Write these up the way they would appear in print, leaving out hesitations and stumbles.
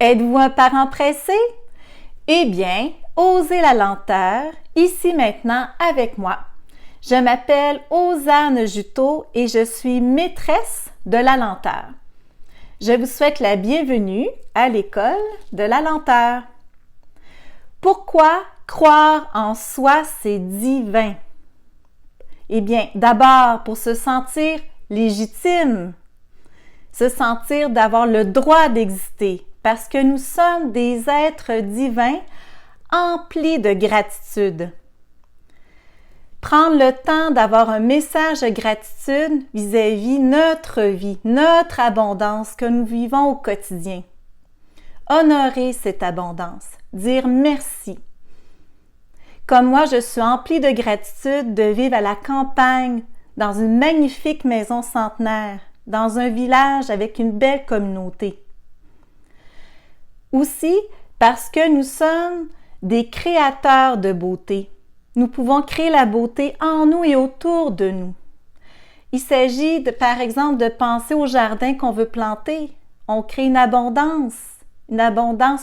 Êtes-vous un parent pressé? Eh bien, osez la lenteur, ici maintenant avec moi. Je m'appelle Osanne Juteau et je suis maîtresse de la lenteur. Je vous souhaite la bienvenue à l'école de la lenteur. Pourquoi croire en soi, c'est divin? Eh bien, d'abord pour se sentir légitime, se sentir d'avoir le droit d'exister, parce que nous sommes des êtres divins emplis de gratitude. Prendre le temps d'avoir un message de gratitude vis-à-vis notre vie, notre abondance que nous vivons au quotidien. Honorer cette abondance, dire merci. Comme moi, je suis emplie de gratitude de vivre à la campagne, dans une magnifique maison centenaire, dans un village avec une belle communauté. Aussi, parce que nous sommes des créateurs de beauté. Nous pouvons créer la beauté en nous et autour de nous. Il s'agit, par exemple, de penser au jardin qu'on veut planter. On crée une abondance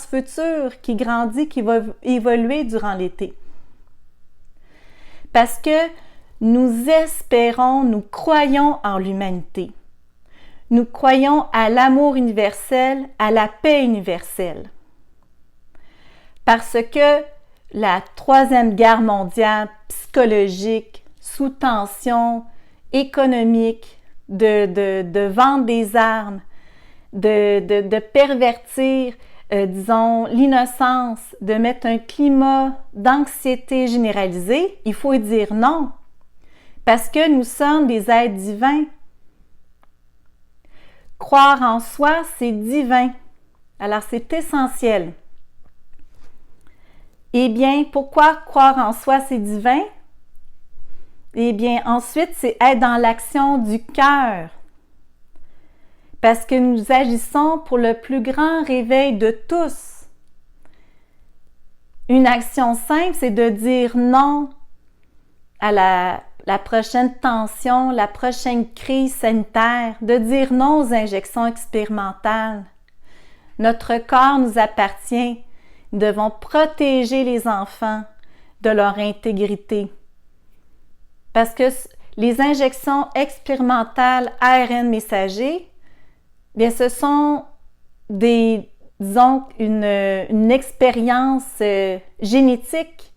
future qui grandit, qui va évoluer durant l'été. Parce que nous espérons, nous croyons en l'humanité. Nous croyons à l'amour universel, à la paix universelle. Parce que la Troisième Guerre mondiale, psychologique, sous tension, économique, de vendre des armes, de pervertir, l'innocence, de mettre un climat d'anxiété généralisée, il faut dire non. Parce que nous sommes des êtres divins. Croire en soi, c'est divin. Alors, c'est essentiel. Eh bien, pourquoi croire en soi, c'est divin? Eh bien, ensuite, c'est être dans l'action du cœur. Parce que nous agissons pour le plus grand réveil de tous. Une action simple, c'est de dire non à la prochaine tension, la prochaine crise sanitaire, de dire non aux injections expérimentales. Notre corps nous appartient. Nous devons protéger les enfants de leur intégrité. Parce que les injections expérimentales ARN messager, bien, ce sont une expérience génétique.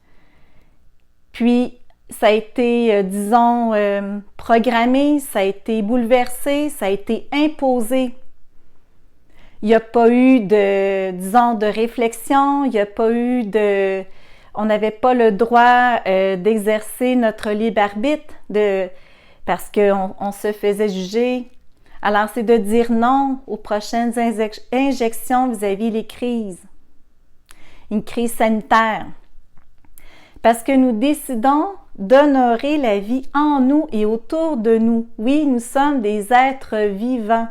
Puis, ça a été, programmé, ça a été bouleversé, ça a été imposé. Il n'y a pas eu de réflexion, il n'y a pas eu on n'avait pas le droit d'exercer notre libre arbitre parce qu'on se faisait juger. Alors, c'est de dire non aux prochaines injections vis-à-vis des crises. Une crise sanitaire. Parce que nous décidons d'honorer la vie en nous et autour de nous. Oui, nous sommes des êtres vivants.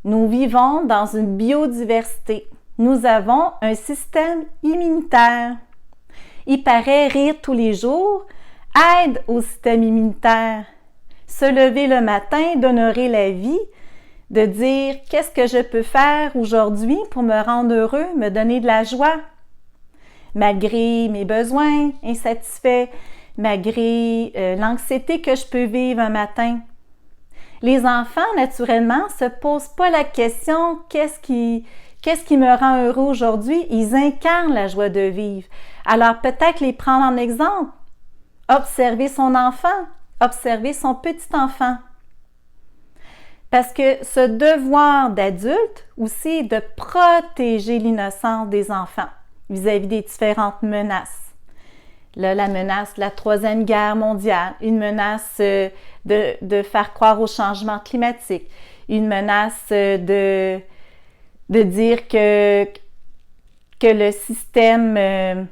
Nous vivons dans une biodiversité. Nous avons un système immunitaire. Il paraît rire tous les jours aide au système immunitaire. Se lever le matin, d'honorer la vie, de dire qu'est-ce que je peux faire aujourd'hui pour me rendre heureux, me donner de la joie, malgré mes besoins insatisfaits, malgré l'anxiété que je peux vivre un matin. Les enfants, naturellement, ne se posent pas la question qu'est-ce qui me rend heureux aujourd'hui? Ils incarnent la joie de vivre. Alors peut-être les prendre en exemple. Observer son enfant, observer son petit enfant. Parce que ce devoir d'adulte aussi est de protéger l'innocence des enfants vis-à-vis des différentes menaces. Là, la menace de la Troisième Guerre mondiale, une menace de faire croire au changement climatique, une menace de dire que le système,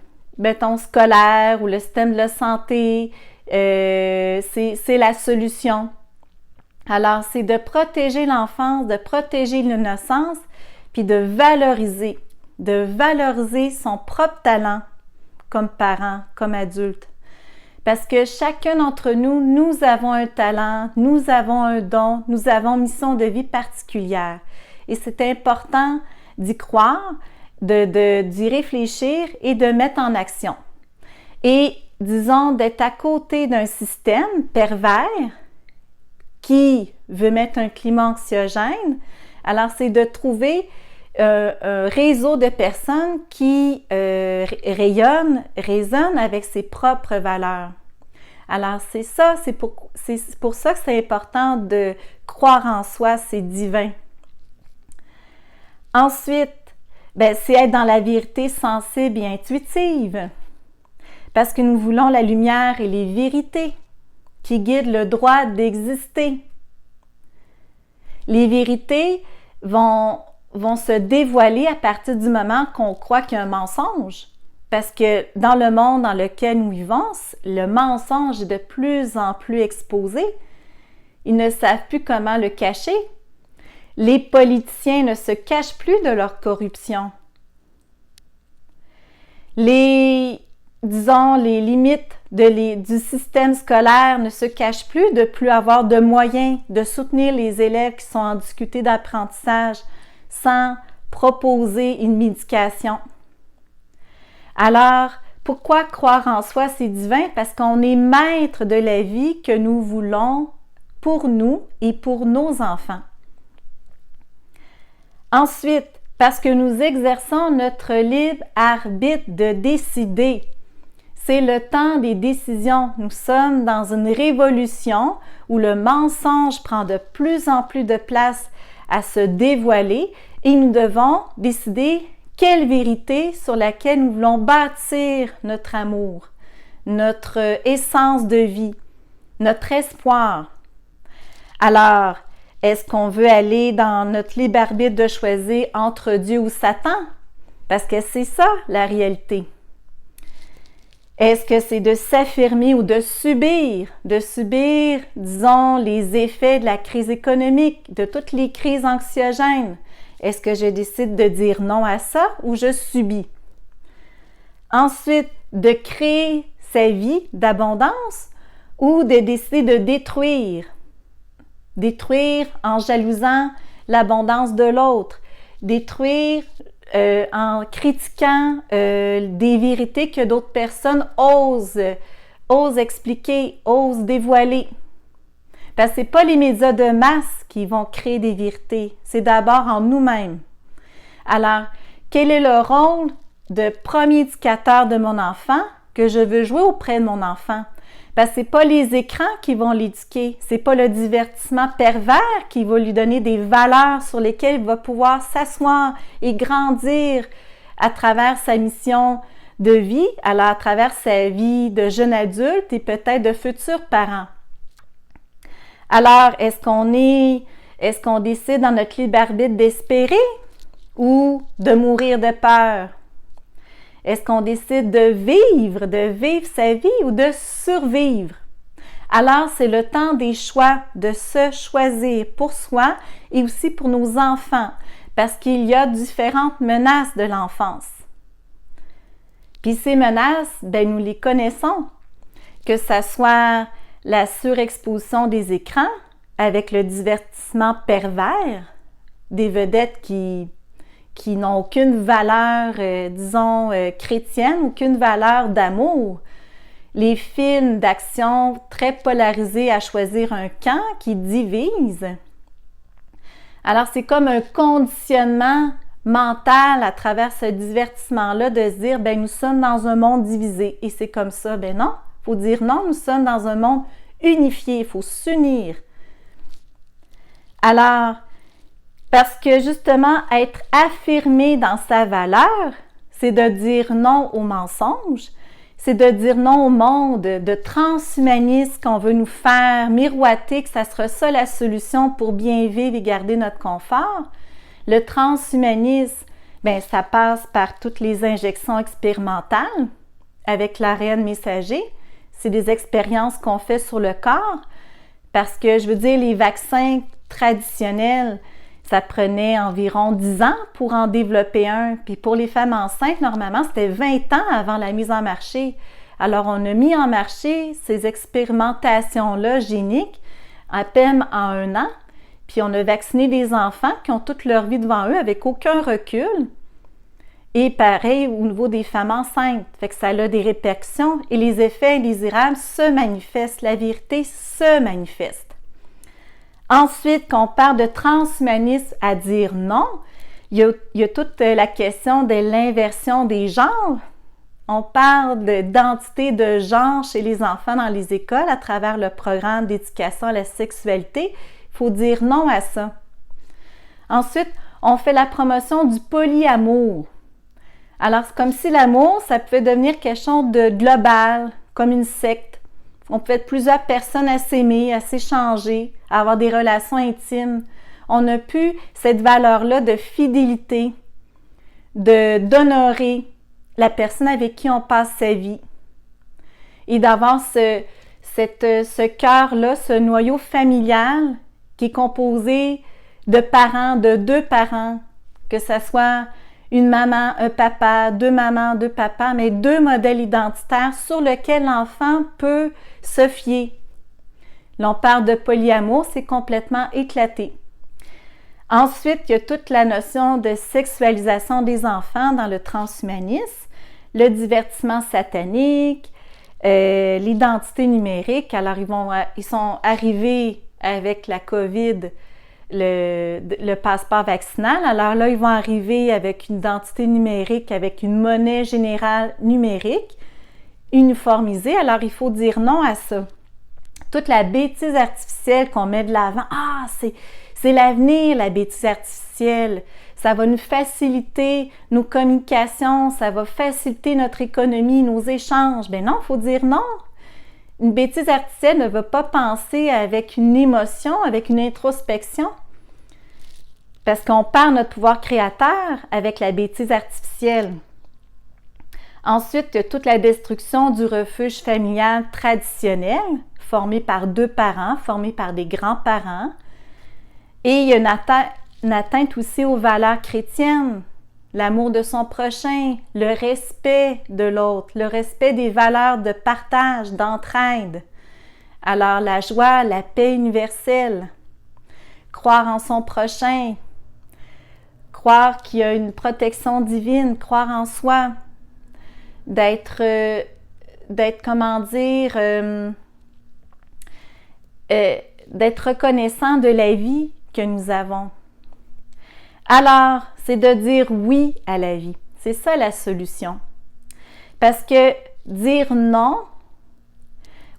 scolaire ou le système de la santé, c'est la solution. Alors, c'est de protéger l'enfance, de protéger l'innocence, puis de valoriser son propre talent comme parent, comme adulte. Parce que chacun d'entre nous, nous avons un talent, nous avons un don, nous avons une mission de vie particulière. Et c'est important d'y croire, d'y réfléchir et de mettre en action. Et disons d'être à côté d'un système pervers qui veut mettre un climat anxiogène. Alors, c'est de trouver un réseau de personnes qui résonnent avec ses propres valeurs. Alors, c'est pour ça que c'est important de croire en soi, c'est divin. Ensuite, c'est être dans la vérité sensible et intuitive. Parce que nous voulons la lumière et les vérités qui guident le droit d'exister. Les vérités vont se dévoiler à partir du moment qu'on croit qu'il y a un mensonge. Parce que dans le monde dans lequel nous vivons, le mensonge est de plus en plus exposé. Ils ne savent plus comment le cacher. Les politiciens ne se cachent plus de leur corruption. Les limites du système scolaire ne se cachent plus de plus avoir de moyens de soutenir les élèves qui sont en difficulté d'apprentissage sans proposer une médication. Alors, pourquoi croire en soi, c'est divin? Parce qu'on est maître de la vie que nous voulons pour nous et pour nos enfants. Ensuite, parce que nous exerçons notre libre arbitre de décider. C'est le temps des décisions. Nous sommes dans une révolution où le mensonge prend de plus en plus de place à se dévoiler et nous devons décider quelle vérité sur laquelle nous voulons bâtir notre amour, notre essence de vie, notre espoir. Alors, est-ce qu'on veut aller dans notre libre arbitre de choisir entre Dieu ou Satan? Parce que c'est ça la réalité. Est-ce que c'est de s'affirmer ou de subir, disons, les effets de la crise économique, de toutes les crises anxiogènes? Est-ce que je décide de dire non à ça ou je subis? Ensuite, de créer sa vie d'abondance ou de décider de détruire. Détruire en jalousant l'abondance de l'autre. Détruire en critiquant des vérités que d'autres personnes osent expliquer, osent dévoiler. Parce que ce n'est pas les médias de masse qui vont créer des vérités, c'est d'abord en nous-mêmes. Alors, quel est le rôle de premier éducateur de mon enfant que je veux jouer auprès de mon enfant? Parce que ce n'est pas les écrans qui vont l'éduquer, ce n'est pas le divertissement pervers qui va lui donner des valeurs sur lesquelles il va pouvoir s'asseoir et grandir à travers sa mission de vie, alors à travers sa vie de jeune adulte et peut-être de futurs parents. Alors, est-ce qu'on décide dans notre libre arbitre d'espérer ou de mourir de peur? Est-ce qu'on décide de vivre sa vie ou de survivre? Alors, c'est le temps des choix, de se choisir pour soi et aussi pour nos enfants, parce qu'il y a différentes menaces de l'enfance. Puis ces menaces, nous les connaissons, que ce soit la surexposition des écrans avec le divertissement pervers, des vedettes qui n'ont aucune valeur, chrétienne, aucune valeur d'amour. Les films d'action très polarisés à choisir un camp qui divise. Alors, c'est comme un conditionnement mental à travers ce divertissement-là de se dire, nous sommes dans un monde divisé et c'est comme ça. Non, il faut dire non, nous sommes dans un monde unifié, il faut s'unir. Alors, parce que justement, être affirmé dans sa valeur, c'est de dire non au mensonge, c'est de dire non au monde de transhumanisme qu'on veut nous faire miroiter que ça sera ça la solution pour bien vivre et garder notre confort. Le transhumanisme, ça passe par toutes les injections expérimentales avec l'ARN messager. C'est des expériences qu'on fait sur le corps parce que, je veux dire, les vaccins traditionnels, ça prenait environ 10 ans pour en développer un. Puis pour les femmes enceintes, normalement, c'était 20 ans avant la mise en marché. Alors, on a mis en marché ces expérimentations-là géniques à peine en 1 an. puis on a vacciné des enfants qui ont toute leur vie devant eux avec aucun recul. Et pareil au niveau des femmes enceintes, fait que ça a des répercussions et les effets indésirables se manifestent, la vérité se manifeste. Ensuite, quand on parle de transhumanisme à dire non, il y a toute la question de l'inversion des genres. On parle d'identité de genre chez les enfants dans les écoles à travers le programme d'éducation à la sexualité. Il faut dire non à ça. Ensuite, on fait la promotion du polyamour. Alors, c'est comme si l'amour, ça pouvait devenir quelque chose de global, comme une secte. On peut être plusieurs personnes à s'aimer, à s'échanger, à avoir des relations intimes. On n'a plus cette valeur-là de fidélité, d'honorer la personne avec qui on passe sa vie et d'avoir ce cœur-là, ce noyau familial qui est composé de parents, de deux parents, que ce soit une maman, un papa, deux mamans, deux papas, mais deux modèles identitaires sur lesquels l'enfant peut se fier. Là, on parle de polyamour, c'est complètement éclaté. Ensuite, il y a toute la notion de sexualisation des enfants dans le transhumanisme, le divertissement satanique, l'identité numérique. Alors, ils sont arrivés avec la COVID, le passeport vaccinal. Alors là, ils vont arriver avec une identité numérique, avec une monnaie générale numérique, uniformisée. Alors, il faut dire non à ça. Toute la bêtise artificielle qu'on met de l'avant. Ah, c'est l'avenir, la bêtise artificielle. Ça va nous faciliter nos communications, ça va faciliter notre économie, nos échanges. Ben non, il faut dire non. Une bêtise artificielle ne va pas penser avec une émotion, avec une introspection. Parce qu'on perd notre pouvoir créateur avec la bêtise artificielle. Ensuite, il y a toute la destruction du refuge familial traditionnel, formé par deux parents, formé par des grands-parents. Et il y a une atteinte aussi aux valeurs chrétiennes, l'amour de son prochain, le respect de l'autre, le respect des valeurs de partage, d'entraide. Alors, la joie, la paix universelle, croire en son prochain, croire qu'il y a une protection divine, croire en soi, d'être reconnaissant de la vie que nous avons. Alors, c'est de dire oui à la vie. C'est ça la solution. Parce que dire non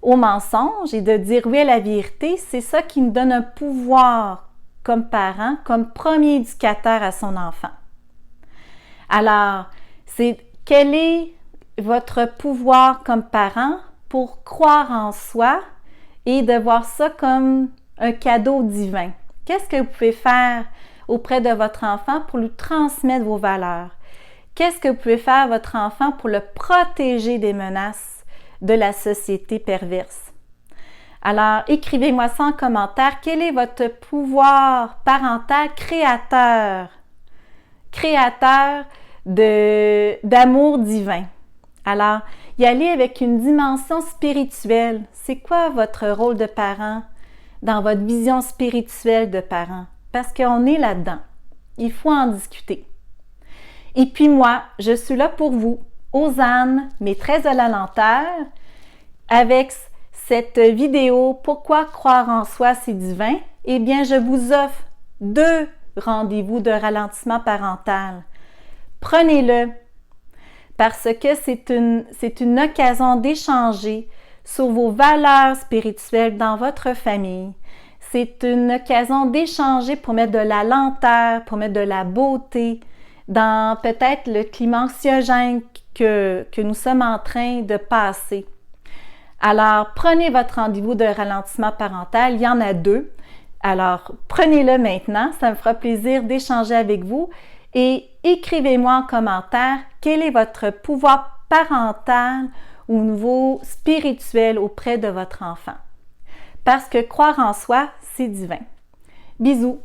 au mensonge et de dire oui à la vérité, c'est ça qui nous donne un pouvoir comme parent, comme premier éducateur à son enfant. Alors, quel est votre pouvoir comme parent pour croire en soi et de voir ça comme un cadeau divin? Qu'est-ce que vous pouvez faire auprès de votre enfant pour lui transmettre vos valeurs? Qu'est-ce que vous pouvez faire à votre enfant pour le protéger des menaces de la société perverse? Alors, écrivez-moi ça en commentaire. Quel est votre pouvoir parental créateur d'amour divin? Alors, y aller avec une dimension spirituelle. C'est quoi votre rôle de parent dans votre vision spirituelle de parent? Parce qu'on est là-dedans. Il faut en discuter. Et puis moi, je suis là pour vous, Osanne, maîtresse de la lenteur, avec cette vidéo « Pourquoi croire en soi, c'est divin ?» Eh bien, je vous offre 2 rendez-vous de ralentissement parental. Prenez-le parce que c'est une occasion d'échanger sur vos valeurs spirituelles dans votre famille. C'est une occasion d'échanger pour mettre de la lenteur, pour mettre de la beauté dans peut-être le climat anxiogène que nous sommes en train de passer. Alors, prenez votre rendez-vous de ralentissement parental. Il y en a 2. Alors, prenez-le maintenant. Ça me fera plaisir d'échanger avec vous. Et écrivez-moi en commentaire quel est votre pouvoir parental au niveau spirituel auprès de votre enfant. Parce que croire en soi, c'est divin. Bisous!